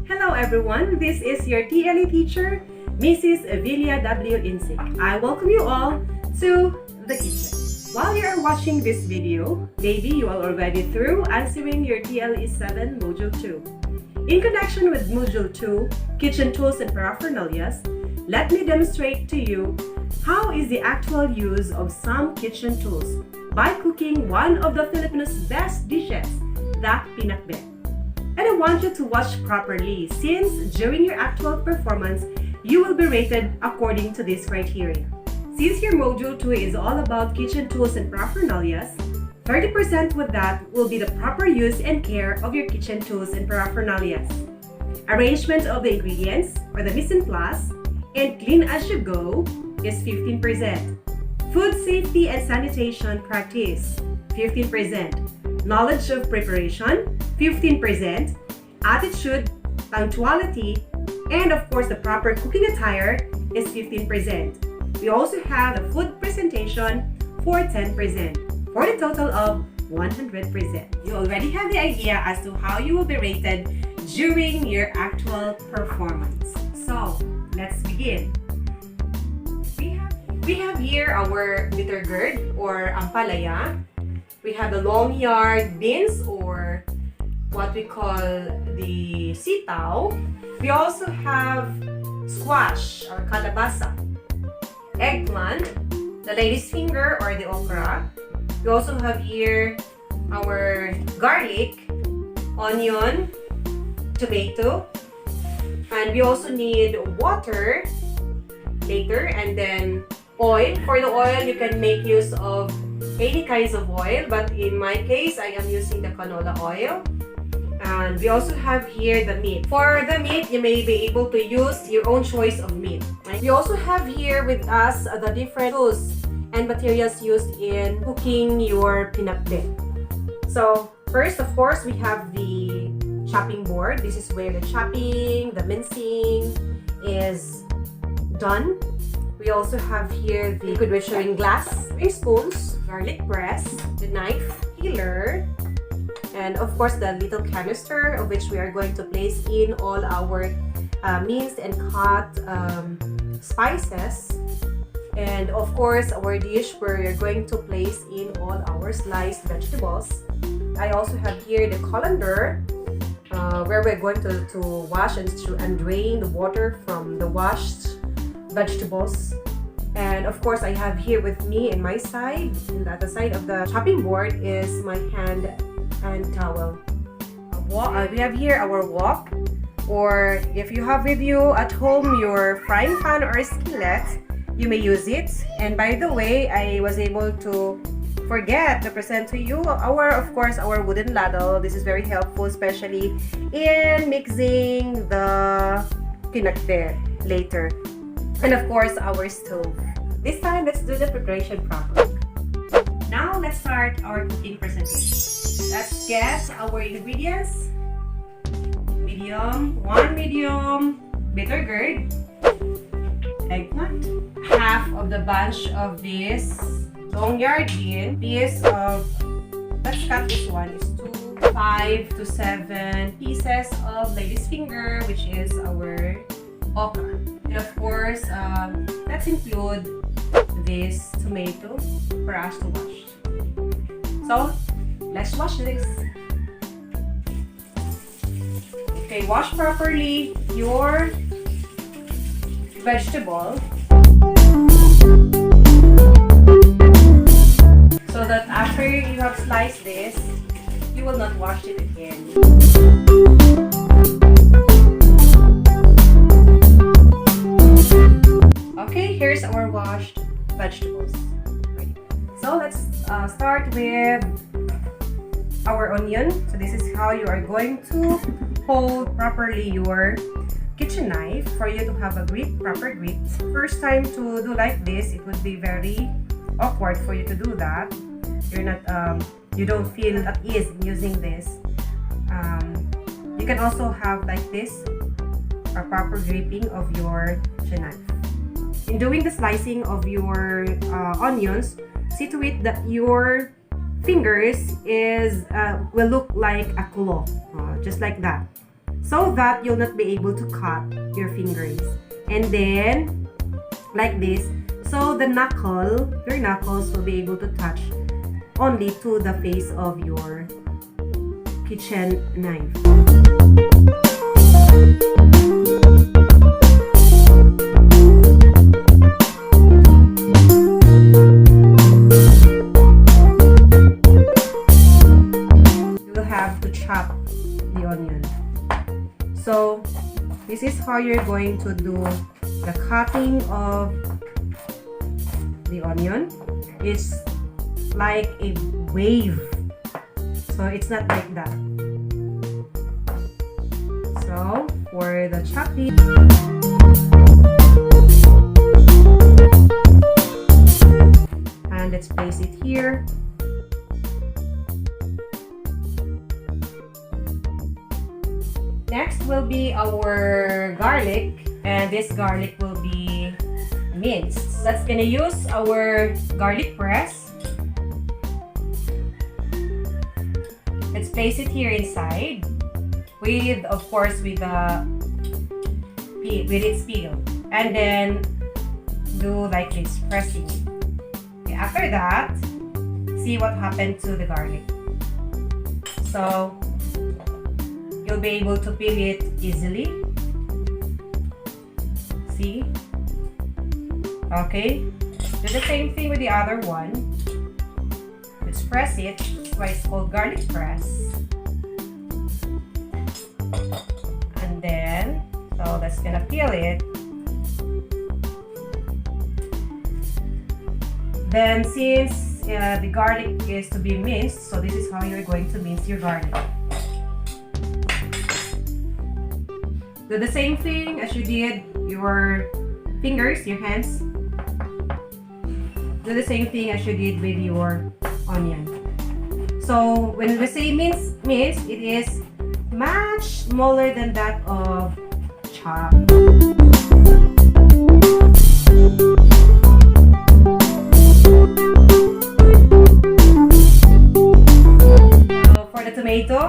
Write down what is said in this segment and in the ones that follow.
Hello everyone, this is your TLE teacher, Mrs. Evilia W. Insik. I welcome you all to the kitchen. While you are watching this video, maybe you are already through answering your TLE7 Module 2. In connection with Module 2, Kitchen Tools and Paraphernalias, let me demonstrate to you how is the actual use of some kitchen tools by cooking one of the Filipinos' best dishes, the pinakbet. And I want you to watch properly since during your actual performance, you will be rated according to this criteria. Since your Module 2 is all about kitchen tools and paraphernalias, 30% with that will be the proper use and care of your kitchen tools and paraphernalias. Arrangement of the ingredients or the mise en place and clean as you go is 15%. Food safety and sanitation practice, 15%. Knowledge of preparation, 15%, attitude, punctuality, and of course the proper cooking attire is 15%. We also have the food presentation for 10%, for the total of 100%. You already have the idea as to how you will be rated during your actual performance. So, let's begin. We have here our bitter gourd or ampalaya. We have the long yard beans or what we call the sitaw. We also have squash or kalabasa, eggplant, the lady's finger or the okra. We also have here our garlic, onion, tomato, and we also need water later, and then oil. For the oil, you can make use of any kinds of oil, but in my case, I am using the canola oil. And we also have here the meat. For the meat, you may be able to use your own choice of meat. We also have here with us the different tools and materials used in cooking your pinakbet. So first, of course, we have the chopping board. This is where the chopping, the mincing is done. We also have here the liquid measuring glass, 3 spoons, garlic press, the knife, peeler, and of course the little canister of which we are going to place in all our minced and cut spices, and of course our dish where we are going to place in all our sliced vegetables. I also have here the colander where we're going to wash and drain the water from the washed vegetables. And of course I have here with me in my side, and at the side of the chopping board is my hand and towel. We have here our wok, or if you have with you at home your frying pan or skillet, you may use it. And by the way, I was able to forget to present to you of course our wooden ladle. This is very helpful, especially in mixing the pinakbet later. And of course our stove. This time, let's do the preparation properly. Now, let's start our cooking presentation. Let's guess our ingredients. One medium bitter gourd, eggplant, half of the bunch of this long yard bean, piece of, let's cut this one, is 5 to 7 pieces of lady's finger, which is our okra. And of course, let's include this tomato for us to wash. So, let's wash this. Okay, wash properly your vegetable so that after you have sliced this, you will not wash it again. Okay, here's our washed vegetables. So let's start with our onion. So this is how you are going to hold properly your kitchen knife for you to have a proper grip. First time to do like this, it would be very awkward for you to do that. You don't feel at ease in using this. You can also have like this, a proper gripping of your kitchen knife. In doing the slicing of your onions, see to it that your fingers will look like a claw, just like that. so that you'll not be able to cut your fingers. And then, like this, so the your knuckles will be able to touch only to the face of your kitchen knife. You'll have to chop the onion. So this is how you're going to do the cutting of the onion. It's like a wave, so it's not like that. So for the chopping, and let's place it here. Next will be our garlic, and this garlic will be minced. That's gonna use our garlic press. Let's place it here inside with, of course, with its peel, and then do like this, pressing. Okay, after that, see what happened to the garlic. So you'll be able to peel it easily. See? Okay. Do the same thing with the other one. Let's press it. That's why it's called garlic press. And then, so that's gonna peel it. Then since the garlic is to be minced, so this is how you're going to mince your garlic. Do the same thing as you did your fingers, your hands. Do the same thing as you did with your onion. So when we say mince, it is much smaller than that of chop. So for the tomato,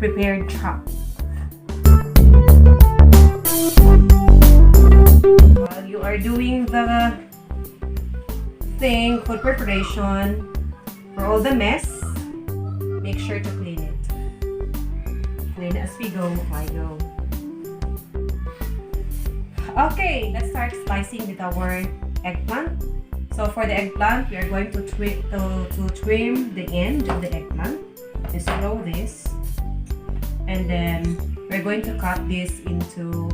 prepared chop. While you are doing the food preparation, for all the mess, make sure to clean it. Clean as we go, I go. Okay, let's start slicing with our eggplant. So for the eggplant, we are going to trim the end of the eggplant. Just roll this. And then we're going to cut this into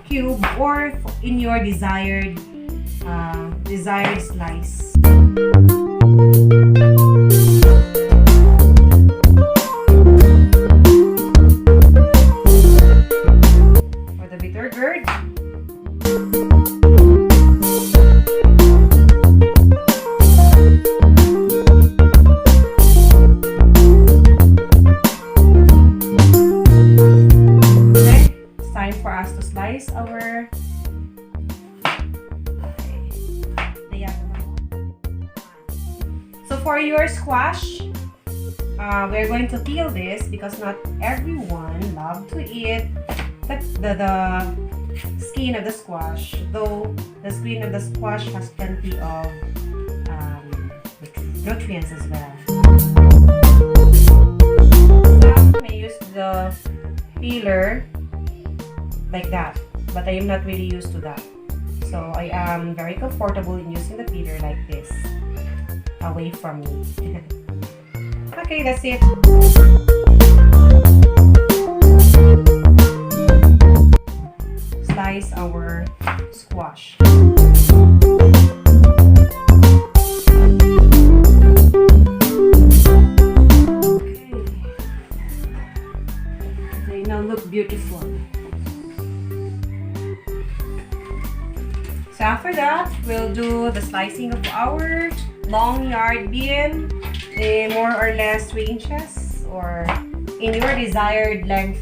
cube or in your desired slice. For the bitter gourd, for us to slice our So for your squash, we're going to peel this because not everyone loves to eat the skin of the squash, though the skin of the squash has plenty of nutrients as well. Some may use the peeler like that, but I am not really used to that, so I am very comfortable in using the peeler like this, away from me. Okay, that's it. Slice our squash. Okay, they now look beautiful. So after that, we'll do the slicing of our long yard bean, more or less 3 inches or in your desired length.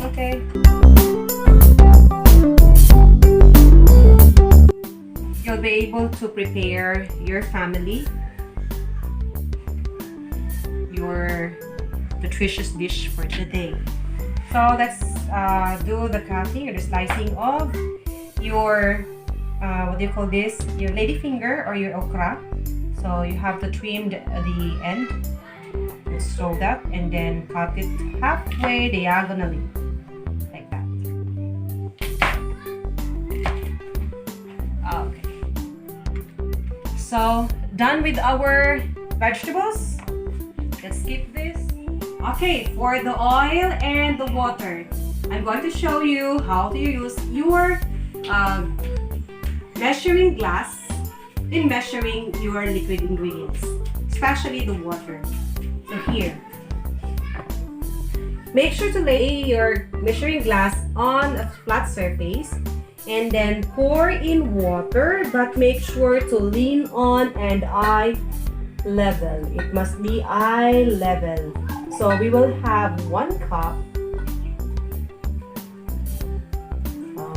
Okay. You'll be able to prepare your family your nutritious dish for today. So let's do the cutting or the slicing of your what do you call this? Your ladyfinger or your okra. So you have to trim the end. Let's throw that and then cut it halfway diagonally, like that. Okay. So done with our vegetables. Let's skip this. Okay, for the oil and the water, I'm going to show you how to use your measuring glass in measuring your liquid ingredients, especially the water. So here, make sure to lay your measuring glass on a flat surface and then pour in water, but make sure to lean on and eye level. It must be eye level. So we will have 1 cup.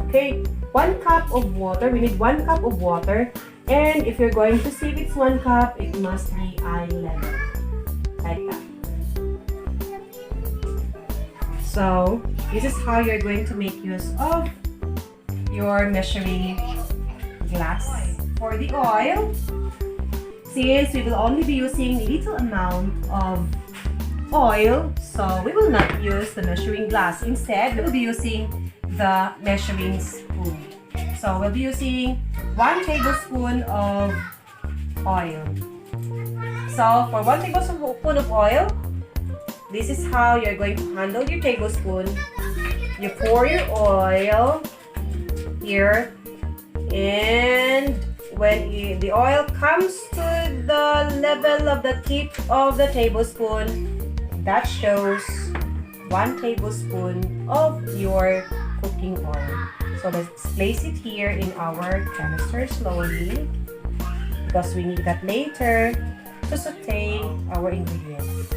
Okay, 1 cup of water. We need 1 cup of water. And if you're going to see if it's 1 cup, it must be eye level. Like that. So this is how you're going to make use of your measuring glass. For the oil, since we will only be using a little amount of oil, so we will not use the measuring glass. Instead, we will be using the measuring spoon. So we'll be using 1 tablespoon of oil. So for 1 tablespoon of oil, this is how you're going to handle your tablespoon. You pour your oil here, and when the oil comes to the level of the tip of the tablespoon, that shows 1 tablespoon of your cooking oil. So let's place it here in our canister slowly, because we need that later to saute our ingredients.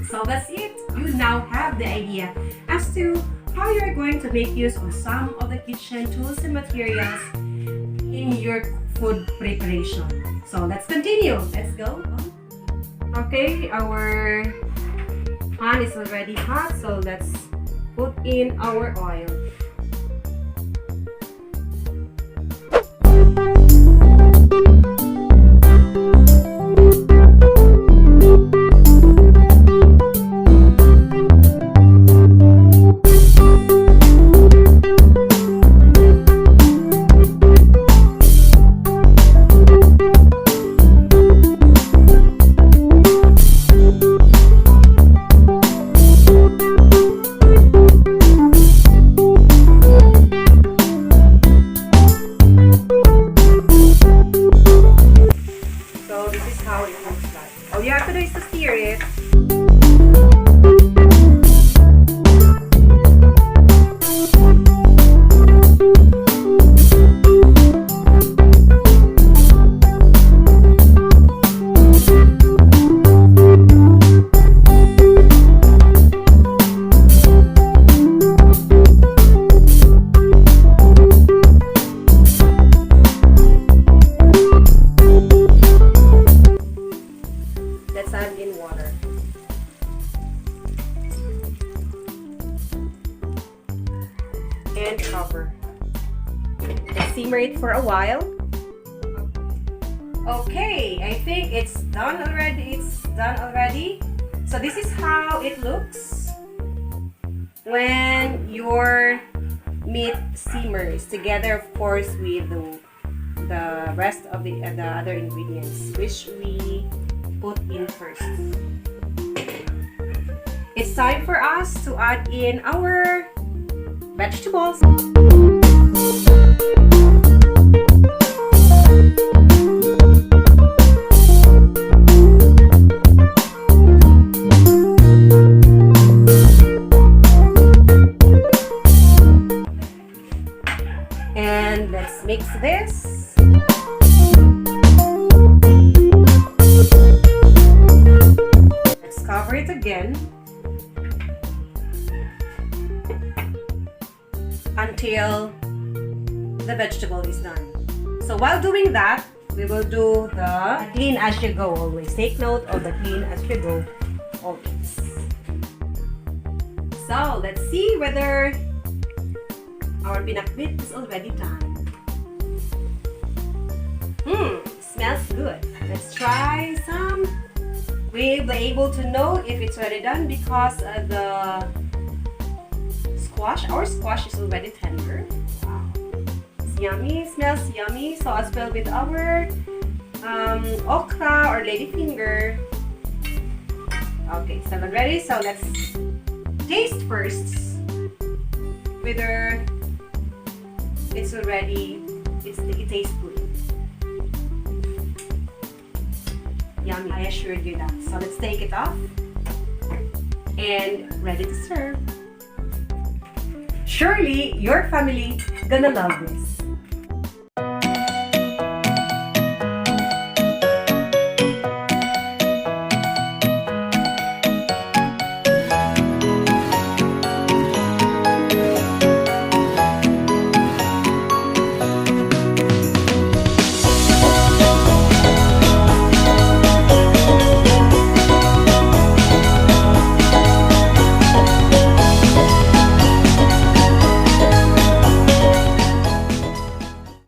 So that's it. You now have the idea as to how you're going to make use of some of the kitchen tools and materials in your food preparation. So let's continue. Let's go. Okay, our pan is already hot, so let's put in our oil. All you have to do is to stir it. Let's add in water. And cover. Let's simmer it for a while. Okay, I think it's done already. So this is how it looks when your meat simmers together, of course, with the rest of the other ingredients, which we put in first. It's time for us to add in our vegetables. And let's mix this. Let's cover it again until the vegetable is done. So while doing that, we will do the clean as you go always. Take note of the clean as you go always. So let's see whether our pinakbit is already done. Smells good. Let's try some. We'll be able to know if it's already done because the our squash is already tender. Wow. It's yummy, smells yummy. So as well with our okra or ladyfinger. Okay, so I'm ready. So let's taste first whether it's already, it tastes good. Yummy, I assured you that. So let's take it off and ready to serve. Surely your family gonna love this.